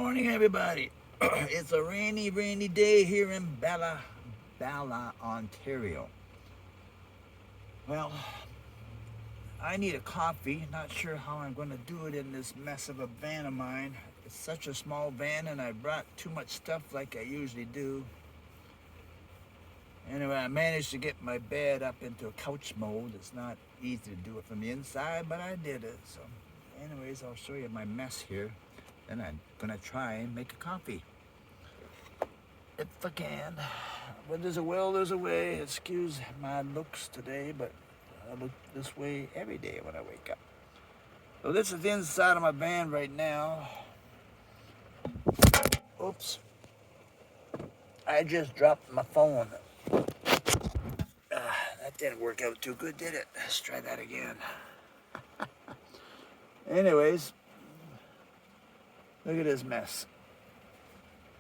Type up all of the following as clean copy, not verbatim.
morning, everybody. It's a rainy day here in Balla, Ontario. Well, I need a coffee. Not sure how I'm going to do it in this mess of a van of mine. It's such a small van, and I brought too much stuff like I usually do. Anyway, I managed to get my bed up into a couch mode. It's not easy to do it from the inside, but I did it. So, anyways, I'll show you my mess here. Then I'm gonna try and make a coffee. If I can. When there's a will, there's a way. Excuse my looks today, but I look this way every day when I wake up. So this is the inside of my van right now. Oops. I just dropped my phone. That didn't work out too good, did it? Let's try that again. Anyways, look at this mess.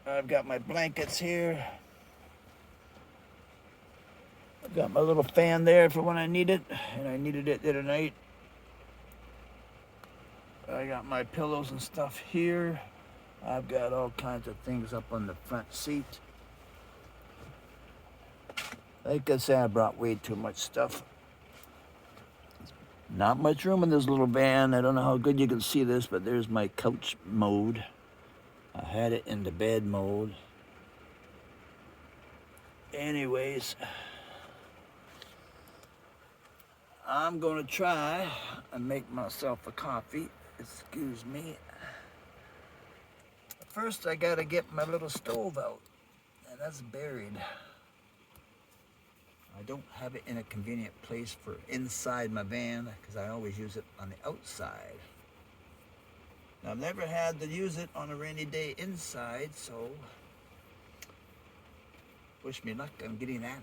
I've got my blankets here. I've got my little fan there for when I need it, and I needed it the other night. I got my pillows and stuff here. I've got all kinds of things up on the front seat. Like I said, I brought way too much stuff. Not much room in this little van. I don't know how good you can see this, but there's my couch mode. I had it in the bed mode. Anyways, I'm gonna try and make myself a coffee. Excuse me. First, I gotta get my little stove out, and that's buried. I don't have it in a convenient place for inside my van because I always use it on the outside. Now, I've never had to use it on a rainy day inside, so wish me luck on getting that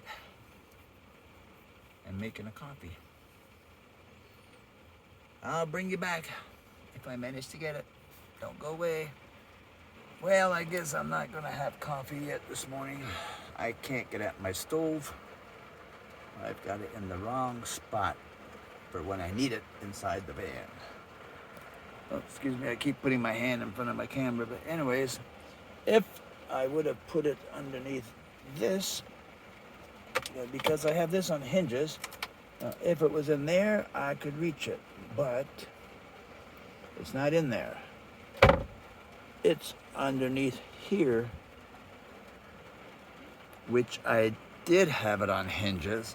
and making a coffee. I'll bring you back if I manage to get it. Don't go away. Well, I guess I'm not gonna have coffee yet this morning. I can't get at my stove. I've got it in the wrong spot for when I need it inside the van. Oh, excuse me, I keep putting my hand in front of my camera, but anyways, if I would have put it underneath this, because I have this on hinges, if it was in there, I could reach it, but it's not in there. It's underneath here, which I did have it on hinges,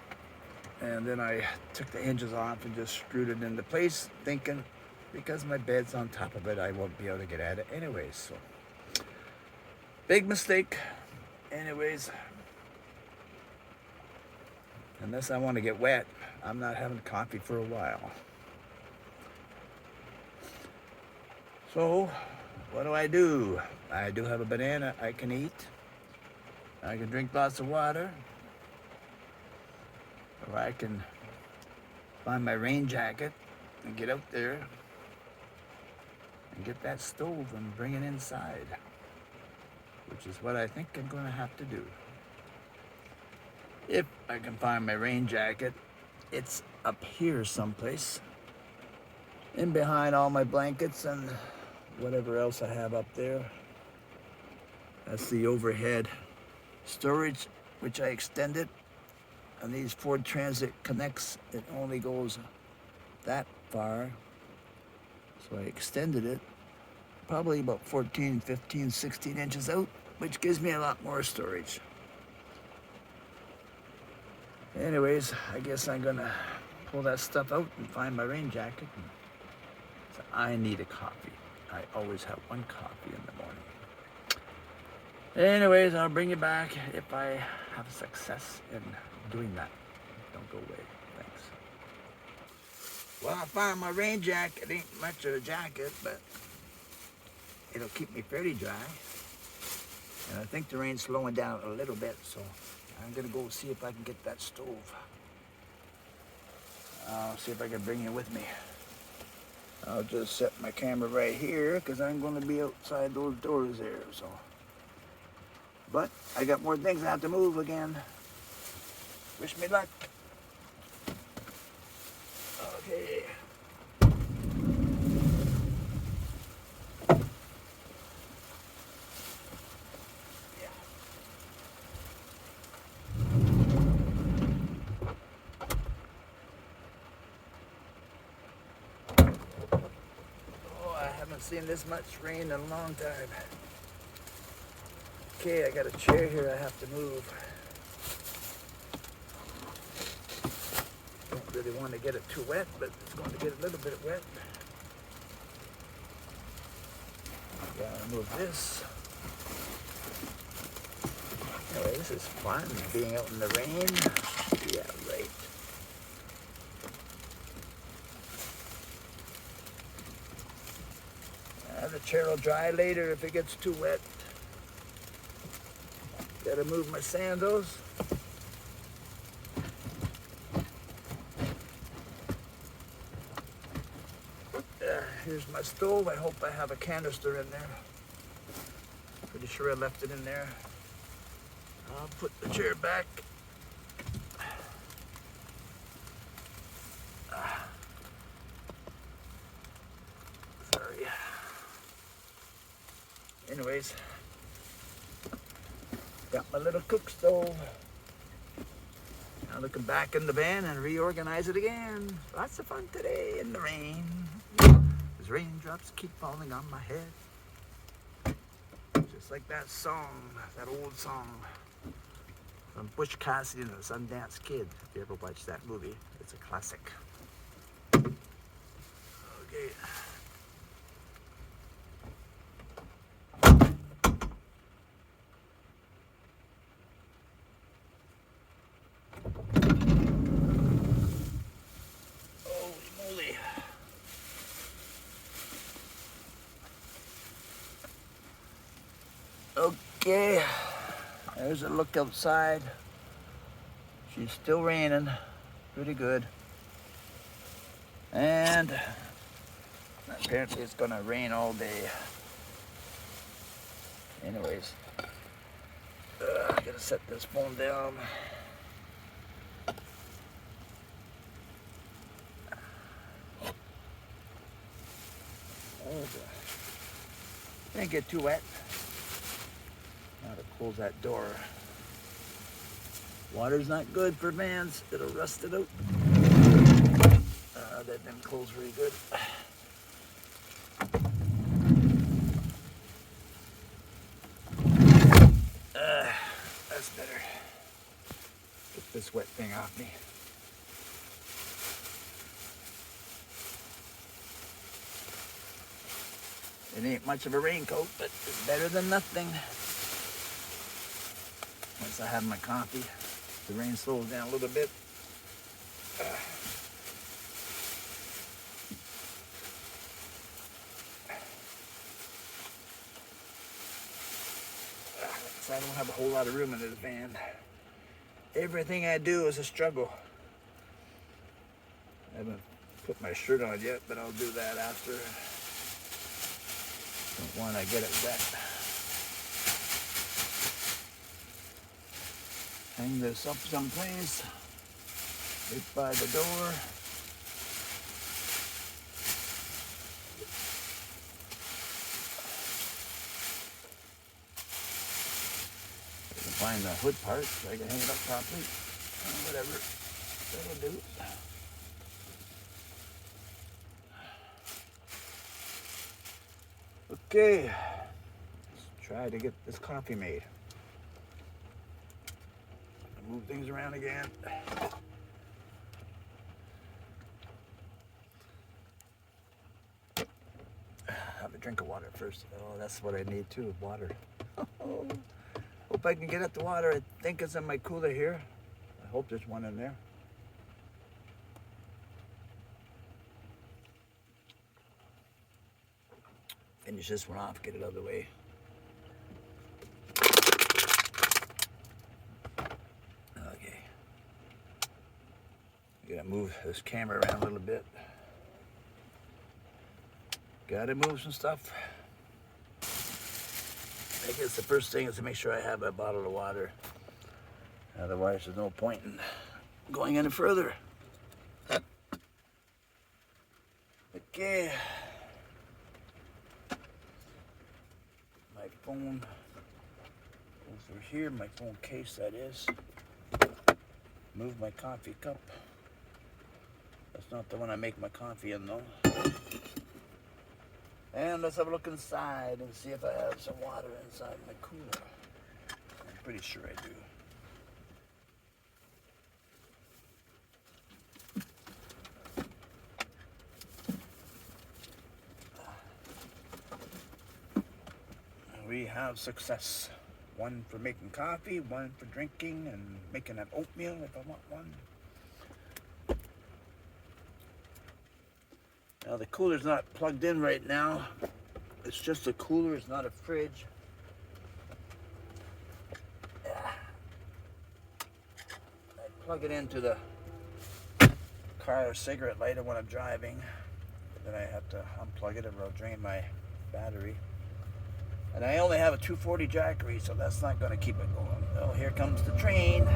and then I took the hinges off and just screwed it into place, thinking because my bed's on top of it, I won't be able to get at it anyways. So, big mistake. Anyways, unless I want to get wet, I'm not having coffee for a while. So, what do? I do have a banana I can eat. I can drink lots of water. Or I can find my rain jacket and get out there and get that stove and bring it inside, which is what I think I'm going to have to do. If I can find my rain jacket, it's up here someplace, in behind all my blankets and whatever else I have up there. That's the overhead storage, which I extended. And these Ford Transit Connects, it only goes that far. So I extended it probably about 14, 15, 16 inches out, which gives me a lot more storage. Anyways, I guess I'm gonna pull that stuff out and find my rain jacket. So I need a coffee. I always have one coffee in the morning. Anyways, I'll bring you back if I have success in doing that. Don't go away. Thanks. Well, I found my rain jacket. It ain't much of a jacket, but it'll keep me fairly dry. And I think the rain's slowing down a little bit, so I'm gonna go see if I can get that stove. I'll see if I can bring it with me. I'll just set my camera right here because I'm going to be outside those doors there. So, but I got more things I have to move again. Wish me luck. Okay. seen this much rain in a long time. Okay, I got a chair here I have to move. Don't really want to get it too wet, but it's going to get a little bit wet. Gotta move this. Anyway, this is fun, being out in the rain. Yeah, right. The chair will dry later if it gets too wet. Gotta move my sandals. Here's my stove. I hope I have a canister in there. Pretty sure I left it in there. I'll put the chair back. Sorry. Anyways, got my little cook stove. Now looking back in the van and reorganize it again. Lots of fun today in the rain. As raindrops keep falling on my head. Just like that song, that old song from Butch Cassidy and the Sundance Kid. If you ever watched that movie, it's a classic. Okay. Okay, there's a look outside. She's still raining, pretty good. And apparently it's gonna rain all day. Anyways, I gotta set this phone down. Didn't get too wet. Now to close that door. Water's not good for vans, it'll rust it out. That didn't close very good. That's better. Get this wet thing off me. It ain't much of a raincoat, but it's better than nothing. Once I have my coffee, the rain slows down a little bit. I don't have a whole lot of room in this van. Everything I do is a struggle. I haven't put my shirt on yet, but I'll do that after. Don't want to get it wet. Hang this up someplace, right by the door. Find the hood part so I can hang it up properly. Whatever, that'll do. Okay, let's try to get this coffee made. Move things around again. Have a drink of water first. Oh, that's what I need too, water. Hope I can get at the water. I think it's in my cooler here. I hope there's one in there. Finish this one off, get it out of the way. Okay. I gotta move this camera around a little bit. Gotta move some stuff. I guess the first thing is to make sure I have a bottle of water. Otherwise, there's no point in going any further. Okay. My phone goes over here, my phone case that is. Move my coffee cup. That's not the one I make my coffee in though. And let's have a look inside and see if I have some water inside my cooler. I'm pretty sure I do. We have success. One for making coffee, one for drinking and making an oatmeal if I want one. Now the cooler's not plugged in right now. It's just a cooler, it's not a fridge. Yeah. I plug it into the car or cigarette lighter when I'm driving. Then I have to unplug it or it'll drain my battery. And I only have a 240 Jackery, so that's not going to keep it going. Oh, here comes the train.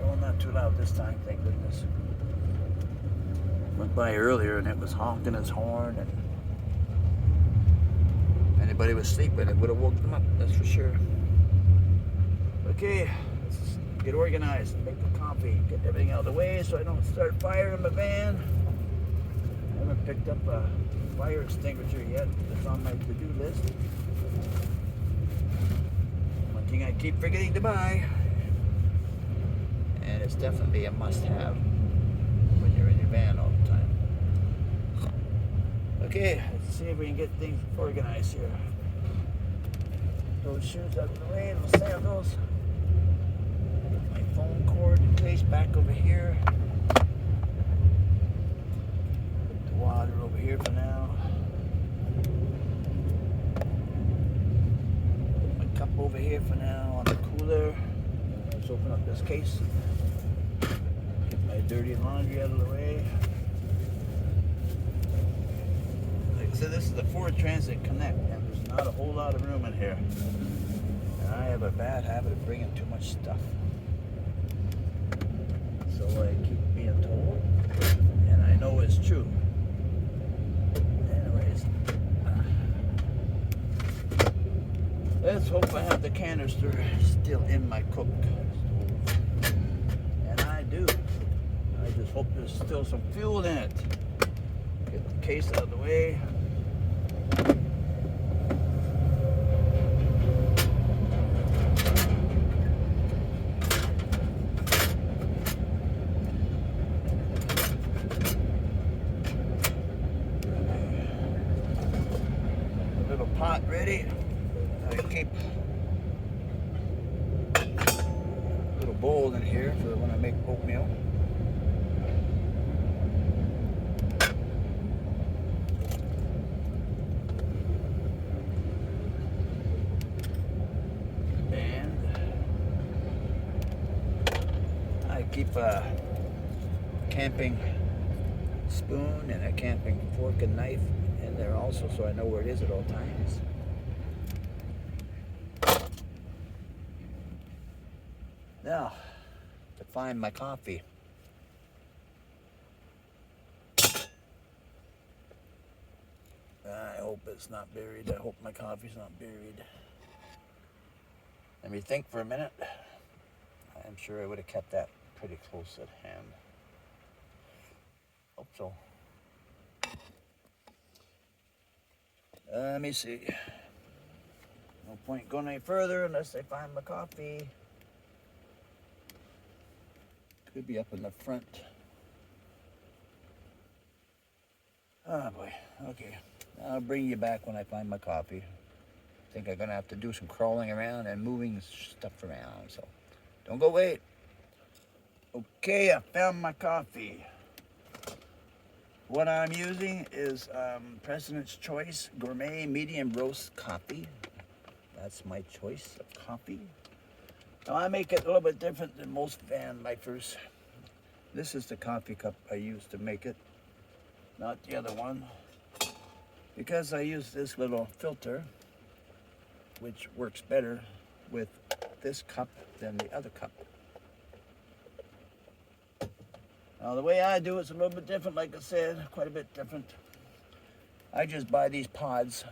Oh, not too loud this time, thank goodness. Went by earlier and it was honking its horn, and if anybody was sleeping, it would have woke them up, that's for sure. Okay, let's get organized and make the coffee, get everything out of the way so I don't start fire in my van. I haven't picked up a fire extinguisher yet. It's on my to-do list. One thing I keep forgetting to buy, and it's definitely a must-have when you're in your van all the time. Okay, let's see if we can get things organized here. Those shoes out of the way, those sandals. Get my phone cord in place back over here. Put the water over here for now. Cup over here for now on the cooler. Let's open up this case. Get my dirty laundry out of the way. Like I said, this is the Ford Transit Connect, and there's not a whole lot of room in here. And I have a bad habit of bringing too much stuff. So I keep being told, and I know it's true. Anyways. Let's hope I have the canister still in my cook stove. And I do. I just hope there's still some fuel in it. Get the case out of the way. A little pot ready. I keep a little bowl in here for when I make oatmeal. And I keep a camping spoon and a camping fork and knife in there also, so I know where it is at all times. Now, to find my coffee. I hope it's not buried. I hope my coffee's not buried. Let me think for a minute. I'm sure I would have kept that pretty close at hand. Hope so. Let me see. No point going any further unless I find my coffee. Could be up in the front. Oh boy, okay. I'll bring you back when I find my coffee. I think I'm gonna have to do some crawling around and moving stuff around, so don't go away. Okay, I found my coffee. What I'm using is President's Choice Gourmet Medium Roast Coffee. That's my choice of coffee. Now I make it a little bit different than most van lifers. This is the coffee cup I use to make it, not the other one. Because I use this little filter, which works better with this cup than the other cup. Now the way I do it's a little bit different, like I said, quite a bit different. I just buy these pods,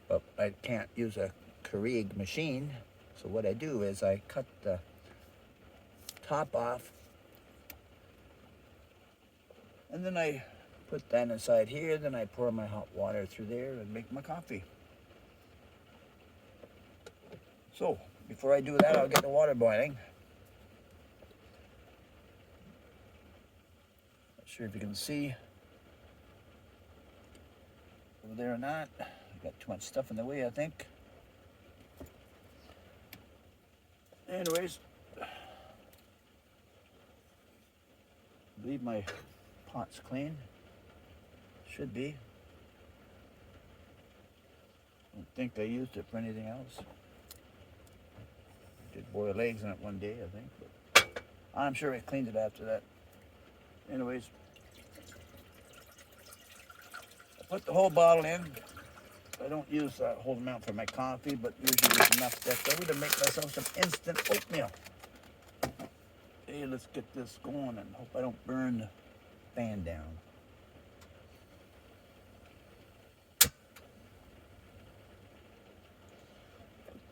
but I can't use a Keurig machine. So what I do is I cut the top off, and then I Put that inside here, then I pour my hot water through there and make my coffee. So, before I do that, I'll get the water boiling. Not sure if you can see over there or not. I got too much stuff in the way, I think. Anyways, I believe my pot's clean. Should be. Don't think I used it for anything else. Did boil eggs in it one day, I think, but I'm sure I cleaned it after that. Anyways, I put the whole bottle in. I don't use that whole amount for my coffee, but usually there's enough left over to make myself some instant oatmeal. Okay, let's get this going and hope I don't burn the fan down.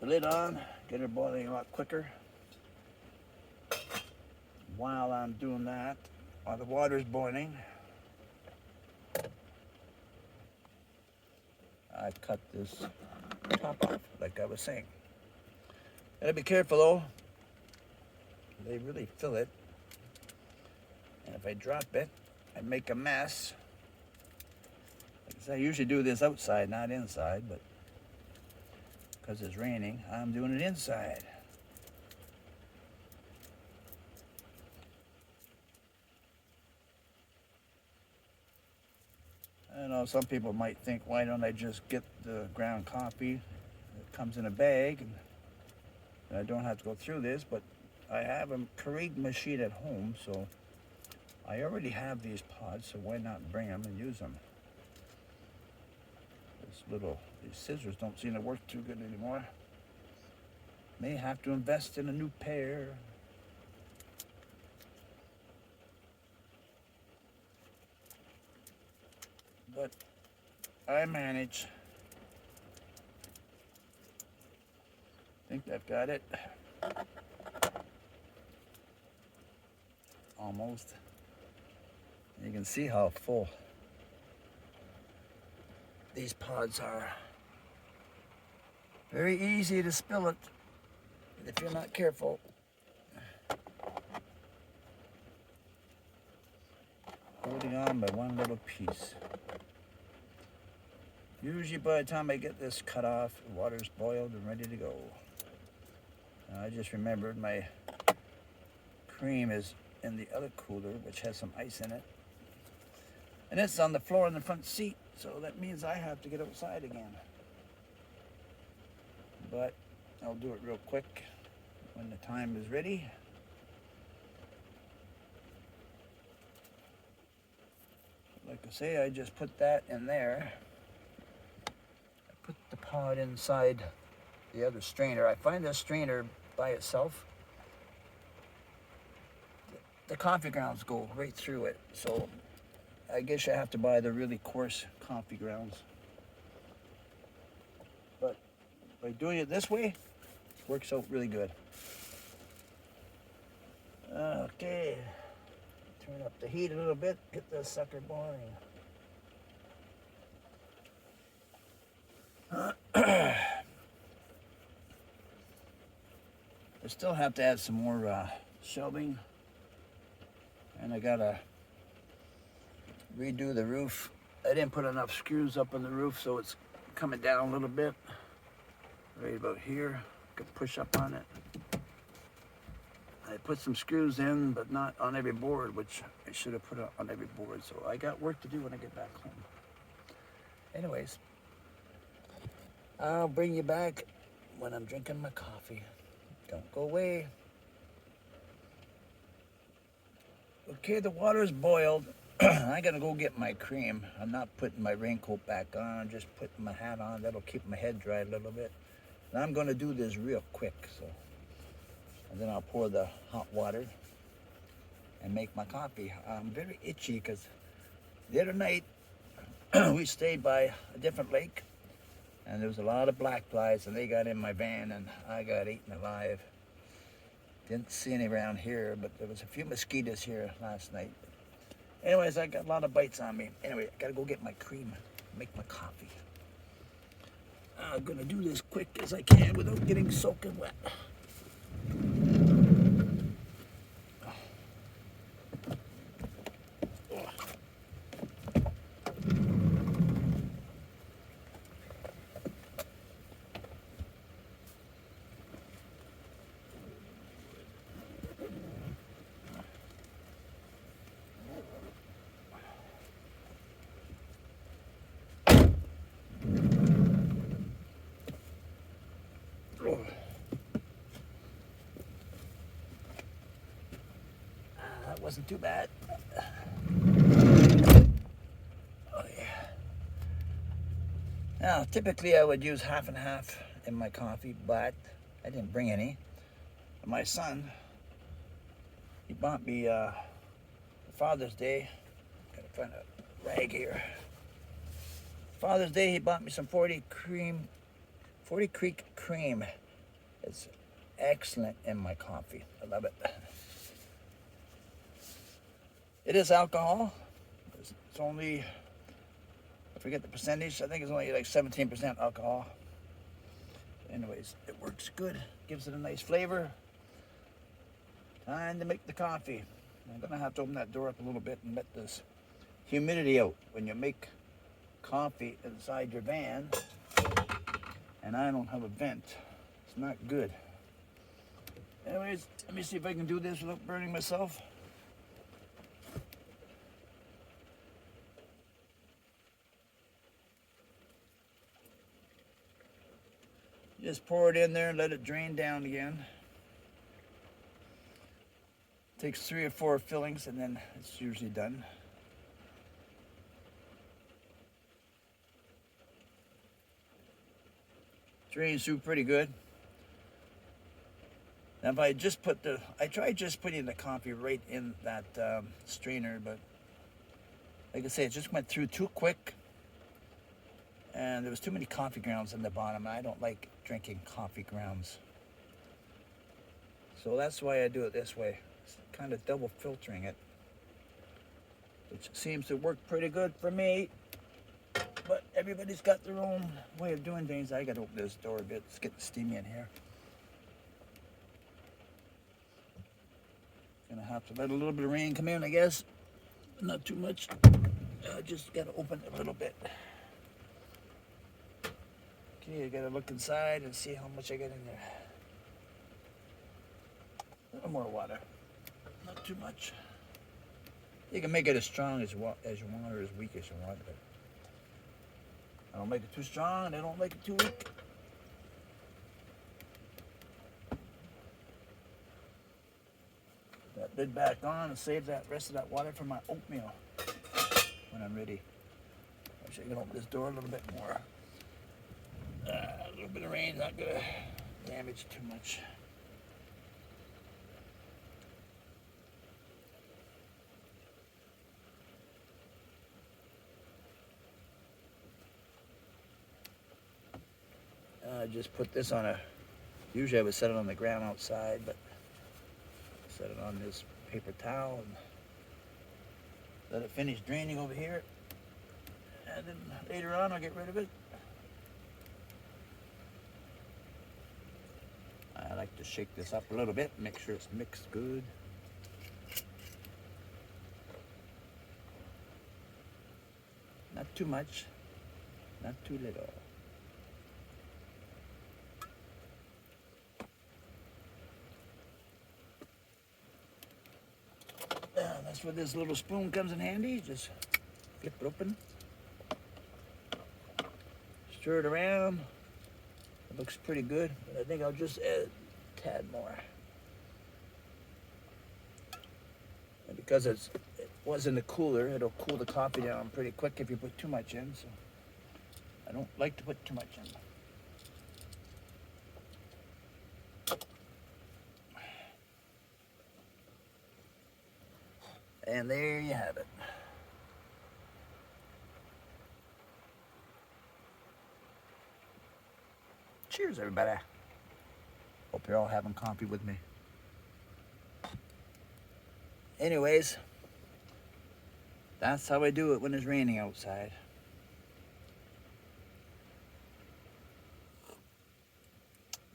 Put the lid on, get her boiling a lot quicker. While I'm doing that, while the water's boiling, I cut this top off, like I was saying. Gotta be careful though. They really fill it. And if I drop it, I make a mess. Like I say, I usually do this outside, not inside, but because it's raining, I'm doing it inside. I know some people might think, why don't I just get the ground coffee that comes in a bag and I don't have to go through this, but I have a Keurig machine at home, so I already have these pods, so why not bring them and use them? These scissors don't seem to work too good anymore. May have to invest in a new pair. But I manage. I think I've got it. Almost. You can see how full these pods are. Very easy to spill it if you're not careful. Holding on by one little piece. Usually by the time I get this cut off, the water's boiled and ready to go. I just remembered my cream is in the other cooler, which has some ice in it. And it's on the floor in the front seat, so that means I have to get outside again. But I'll do it real quick when the time is ready. Like I say, I just put that in there. I put the pod inside the other strainer. I find this strainer by itself, the coffee grounds go right through it. So I guess you have to buy the really coarse coffee grounds. But by doing it this way, it works out really good. Okay, turn up the heat a little bit, get this sucker boiling. I still have to add some more shelving, and I gotta redo the roof. I didn't put enough screws up on the roof, so it's coming down a little bit. Right about here, I could push up on it. I put some screws in, but not on every board, which I should have put on every board. So I got work to do when I get back home. Anyways, I'll bring you back when I'm drinking my coffee. Don't go away. Okay, the water's boiled. I gotta go get my cream. I'm not putting my raincoat back on. I'm just putting my hat on. That'll keep my head dry a little bit. And I'm gonna do this real quick, so. And then I'll pour the hot water and make my coffee. I'm very itchy because the other night we stayed by a different lake, and there was a lot of black flies, and they got in my van, and I got eaten alive. Didn't see any around here, but there was a few mosquitoes here last night. Anyways, I got a lot of bites on me. Anyway, I gotta go get my cream, make my coffee. I'm gonna do this quick as I can without getting soaking wet. That wasn't too bad. Oh yeah. Now, typically I would use half and half in my coffee, but I didn't bring any. My son, he bought me for Father's Day. Gotta find a rag here. Father's Day, he bought me some 40 Creek cream. It's excellent in my coffee. I love it. It is alcohol. It's only, I forget the percentage. I think it's only like 17% alcohol. Anyways, it works good. Gives it a nice flavor. Time to make the coffee. I'm gonna have to open that door up a little bit and let this humidity out. When you make coffee inside your van, and I don't have a vent, it's not good. Anyways, let me see if I can do this without burning myself. Just pour it in there and let it drain down again. Takes 3 or 4 fillings and then it's usually done. Drains through pretty good. Now if I just put I tried just putting the coffee right in that strainer, but like I say, it just went through too quick. And there was too many coffee grounds in the bottom. And I don't like drinking coffee grounds. So that's why I do it this way. It's kind of double filtering it, which seems to work pretty good for me. But everybody's got their own way of doing things. I gotta open this door a bit. It's getting steamy in here. Gonna have to let a little bit of rain come in, I guess. Not too much. Just gotta open it a little bit. Okay, I gotta look inside and see how much I got in there. A little more water. Not too much. You can make it as strong as you want or as weak as you want. But I don't make it too strong and I don't make it too weak. Put that lid back on and save that rest of that water for my oatmeal when I'm ready. Actually, I can open this door a little bit more. A little bit of rain's not gonna damage too much. I just put this on usually I would set it on the ground outside, but set it on this paper towel and let it finish draining over here. And then later on I'll get rid of it. I like to shake this up a little bit, make sure it's mixed good. Not too much, not too little. That's where this little spoon comes in handy. Just flip it open. Stir it around. It looks pretty good, but I think I'll just add a tad more. And because it was in the cooler, it'll cool the coffee down pretty quick if you put too much in, so I don't like to put too much in. And there you have it. Cheers, everybody. Hope you're all having coffee with me. Anyways, That's how I do it when it's raining outside.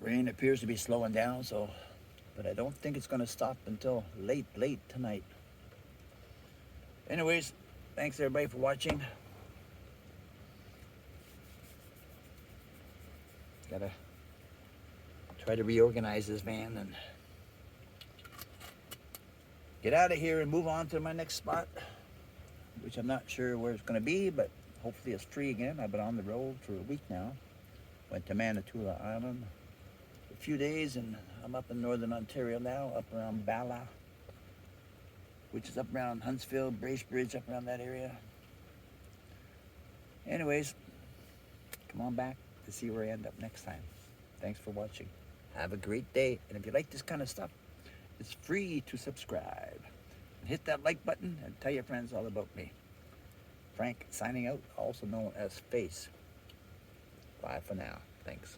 Rain appears to be slowing down, so, but I don't think it's going to stop until late tonight. Anyways, thanks everybody for watching. Gotta try to reorganize this van and get out of here and move on to my next spot, which I'm not sure where it's going to be, but hopefully it's free again. I've been on the road for a week now. Went to Manitoula Island for a few days, and I'm up in northern Ontario now, up around Bala, which is up around Huntsville, Bracebridge, up around that area. Anyways, come on back to see where I end up next time. Thanks for watching. Have a great day. And if you like this kind of stuff, it's free to subscribe. And hit that like button and tell your friends all about me. Frank signing out, also known as Face. Bye for now. Thanks.